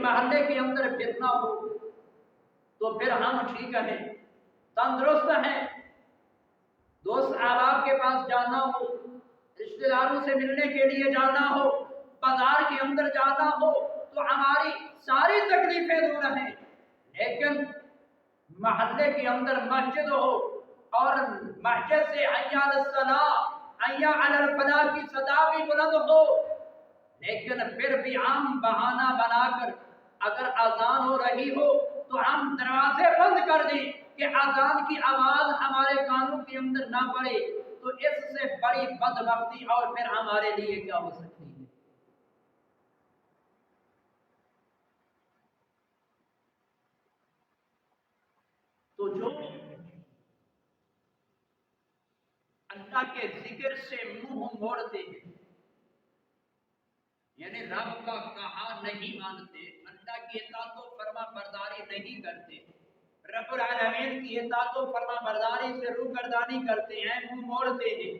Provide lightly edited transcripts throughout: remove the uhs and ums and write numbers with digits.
محلے کے اندر فتنہ ہو تو پھر ہم ٹھیک ہیں، تندرست ہیں، دوست احباب کے پاس جانا ہو، رشتہ داروں سے ملنے کے لیے جانا ہو، بازار کے اندر جانا ہو تو ہماری ساری تکلیفیں دور ہیں، لیکن محلے کے اندر مسجد ہو اور مسجد سے حی علی الصلاۃ حی علی الفلاح کی صدا بھی بلند ہو، لیکن پھر بھی ہم بہانہ بنا کر اگر اذان ہو رہی ہو تو ہم دروازے بند کر دیں کہ اذان کی آواز ہمارے کانوں کے اندر نہ پڑے، تو اس سے بڑی بدبختی اور پھر ہمارے لیے کیا ہو سکتی ہے؟ تو جو اللہ کے ذکر سے منہ موڑتے ہیں، یعنی رب کا کہا نہیں مانتے، اللہ کی اطاعت و فرما برداری نہیں کرتے، رب العالمین کی اطاعت و فرما برداری سے روگردانی کرتے ہیں، منہ موڑتے ہیں،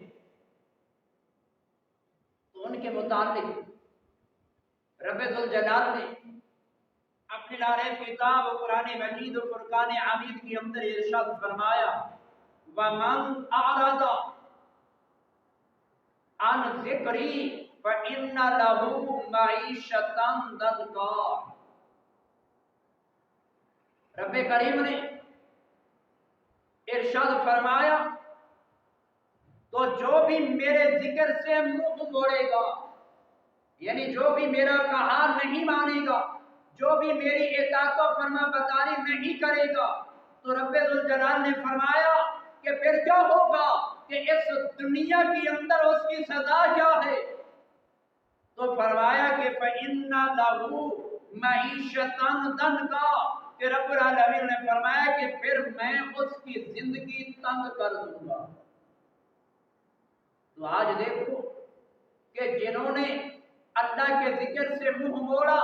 تو ان کے متعلق رب ذوالجلال نے اپنی لارے کتاب و قرآن مجید و فرقان حمید کے اندر ارشاد فرمایا وَمَنْ أَعْرَضَ عَنْ ذِكْرِي فَإِنَّ لَهُ مَعِيشَةً ضَنْكًا۔ رب کریم نے ارشاد فرمایا تو جو بھی میرے ذکر سے منہ موڑے گا، یعنی جو بھی میرا کہا نہیں مانے گا، جو بھی میری اطاعت و فرما برداری نہیں کرے گا، تو رب ذوالجلال نے فرمایا کہ پھر کیا ہوگا کہ اس دنیا کے اندر اس کی سزا کیا ہے؟ تو فرمایا کہ فَإِنَّ لَهُ مَعِيشَةً ضَنْكًا، کہ رب العالمین نے فرمایا کہ پھر میں اس کی زندگی تنگ کر دوں گا۔ تو آج دیکھو کہ جنہوں نے اللہ کے ذکر سے منہ موڑا،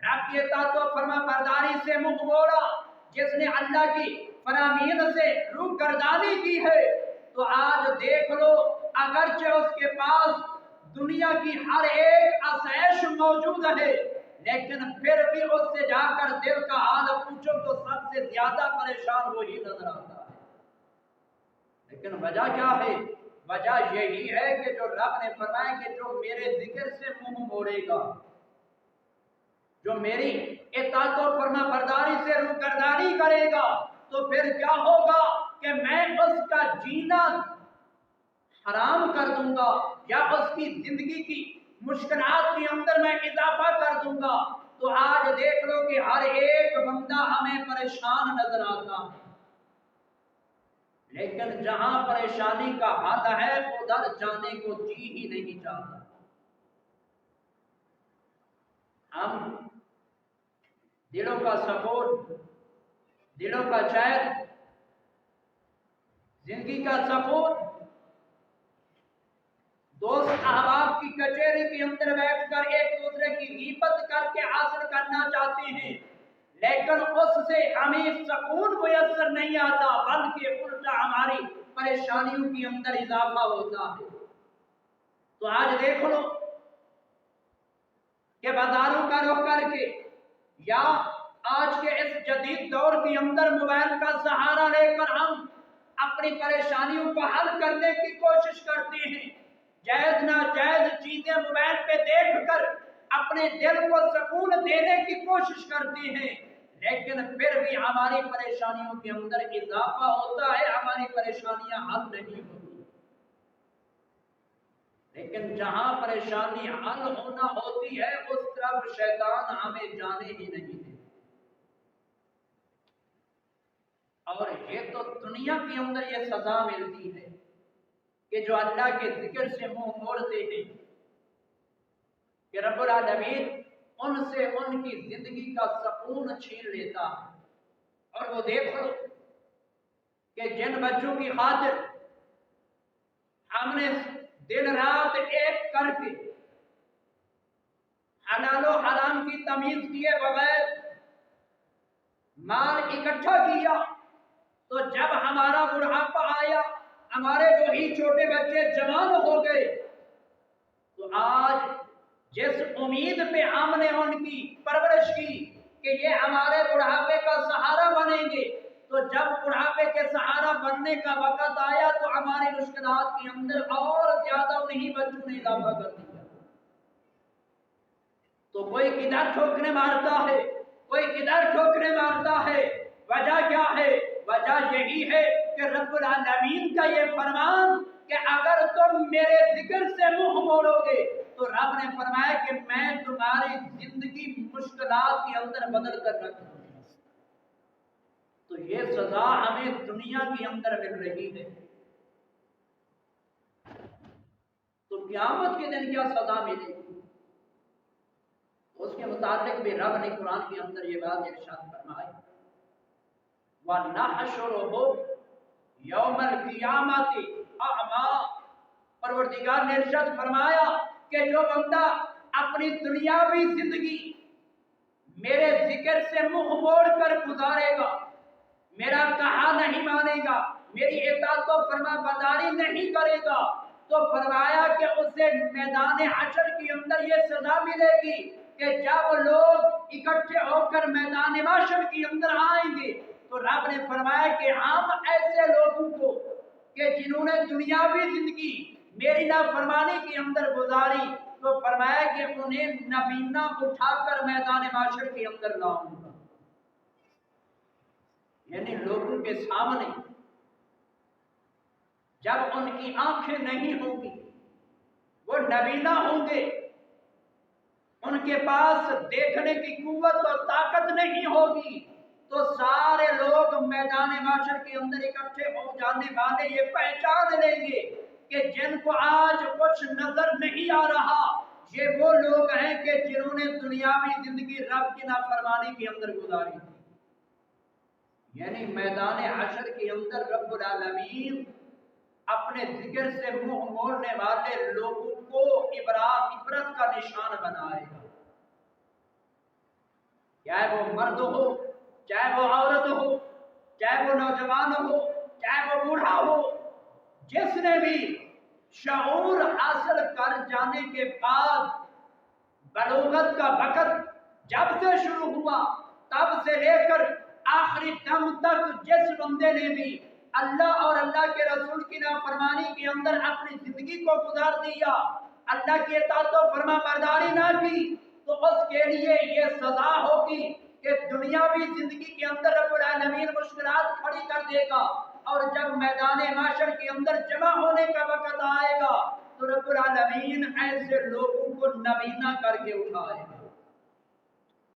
رب کی اطاعت و فرما برداری سے منہ موڑا، جس نے اللہ کی فرامین سے روگردانی کی ہے، تو آج دیکھ لو اگرچہ اس کے پاس دنیا کی ہر ایک آسائش موجود ہے، لیکن پھر بھی اس سے جا کر دل کا حال پوچھو تو سب سے زیادہ پریشان وہی نظر آتا ہے۔ لیکن وجہ کیا ہے؟ وجہ یہی ہے کہ جو رب نے فرمایا کہ جو میرے ذکر سے منہ موڑے گا، جو میری اطاعت و فرما برداری سے روگردانی کرے گا، تو پھر کیا ہوگا کہ میں اس کا جینا حرام کر دوں گا، یا اس کی زندگی کی مشکلات کے اندر میں اضافہ کر دوں گا۔ تو آج دیکھ لو کہ ہر ایک بندہ ہمیں پریشان نظر آتا ہے، لیکن جہاں پریشانی کا حل ہے ادھر جانے کو جی ہی نہیں چاہتا۔ ہم دلوں کا سکون، دلوں کا چین، زندگی کا سکون دوست احباب کی کچہری کے اندر بیٹھ کر ایک دوسرے کی غیبت کر کے حاصل کرنا چاہتے ہیں، لیکن اس سے ہمیں سکون میسر نہیں آتا، بلکہ الٹا ہماری پریشانیوں کے اندر اضافہ ہوتا ہے۔ تو آج دیکھ لو کہ بازاروں کا رخ کر کے یا آج کے اس جدید دور کے اندر موبائل کا سہارا لے کر ہم اپنی پریشانیوں کو حل کرنے کی کوشش کرتے ہیں، جائز ناجائز چیزیں موبائل پہ دیکھ کر اپنے دل کو سکون دینے کی کوشش کرتے ہیں، لیکن پھر بھی ہماری پریشانیوں کے اندر اضافہ ہوتا ہے، ہماری پریشانیاں حل نہیں ہوتی۔ لیکن جہاں پریشانی حل ہونا ہوتی ہے اس طرف شیطان ہمیں جانے ہی نہیں دیتا۔ اور یہ تو دنیا کے اندر یہ سزا ملتی ہے کہ جو اللہ کے ذکر سے منہ موڑتے ہیں کہ رب العالمین ان سے ان کی زندگی کا سکون چھین لیتا ہے۔ اور وہ دیکھو کہ جن بچوں کی خاطر ہم نے دن رات ایک کر کے حلال و حرام کی تمیز کیے بغیر مال اکٹھا کیا، تو جب ہمارا بڑھاپا آیا، ہمارے وہی چھوٹے بچے جوان ہو گئے، تو آج جس امید پہ ہم نے ان کی پرورش کی، بننے کا وقت آیا تو ہماری مشکلات کے اندر اور زیادہ انہیں بچوں نے اضافہ کر دیا۔ تو کوئی کدھر ٹھوکریں مارتا ہے، کوئی کدھر ٹھوکریں مارتا ہے، وجہ کیا ہے؟ وجہ یہی ہے کہ رب العالمین کا یہ فرمان کہ اگر تم میرے ذکر سے منہ موڑو گے تو رب نے فرمایا کہ میں تمہاری زندگی مشکلات کے اندر بدل کر رکھ دوں گا۔ تو یہ سزا ہمیں دنیا کے اندر مل رہی ہے، تو قیامت کے دن کیا سزا ملے گی؟ اس کے متعلق بھی رب نے قرآن کے اندر یہ بات ارشاد فرمائی، وَنَحْشُرُهُ يَوْمَ الْقِيَامَةِ أَعْمَىٰ۔ پروردگار نے ارشاد فرمایا کہ جو بندہ اپنی دنیاوی زندگی میرے ذکر سے منہ موڑ کر گزارے گا، میرا کہا نہیں مانے گا، میری اطاعت و فرما برداری نہیں کرے گا، تو فرمایا کہ اسے میدان حشر کے اندر یہ سزا ملے گی کہ جب لوگ اکٹھے ہو کر میدان محشر کے اندر آئیں گے تو رب نے فرمایا کہ ہم ایسے لوگوں کو کہ جنہوں نے دنیاوی زندگی میری نافرمانی کے اندر گزاری، تو فرمایا کہ انہیں نبینا اٹھا کر میدان محشر کے اندر لاؤں گا، یعنی لوگوں کے سامنے جب ان کی آنکھیں نہیں ہوں گی، وہ نبینا ہوں گے، ان کے پاس دیکھنے کی قوت اور طاقت نہیں ہوگی، تو سارے لوگ میدان محشر کے اندر اکٹھے ہو جانے والے یہ پہچان لیں گے کہ جن کو آج کچھ نظر نہیں آ رہا، یہ وہ لوگ ہیں کہ جنہوں نے دنیاوی زندگی رب کی نافرمانی کے اندر گزاری تھی۔ یعنی میدان حشر کے اندر رب العالمین اپنے ذکر سے منہ موڑنے والے لوگوں کو عبرت کا نشان بنائے گا، چاہے وہ مرد ہو، چاہے وہ عورت ہو، چاہے وہ نوجوان ہو، چاہے وہ بوڑھا ہو، جس نے بھی شعور حاصل کر جانے کے بعد بلوغت کا وقت جب سے شروع ہوا تب سے لے کر آخری دم تک جس بندے نے بھی اللہ اور اللہ کے رسول کی نافرمانی کے اندر اپنی زندگی کو گزار دیا، اللہ کی اطاعت و فرما برداری نہ کی، تو اس کے لیے یہ سزا ہوگی کہ دنیاوی زندگی کے اندر رب العالمین مشکلات کھڑی کر دے گا، اور جب میدان محشر کے اندر جمع ہونے کا وقت آئے گا تو رب العالمین ایسے لوگوں کو نبینا کر کے اٹھائے گا۔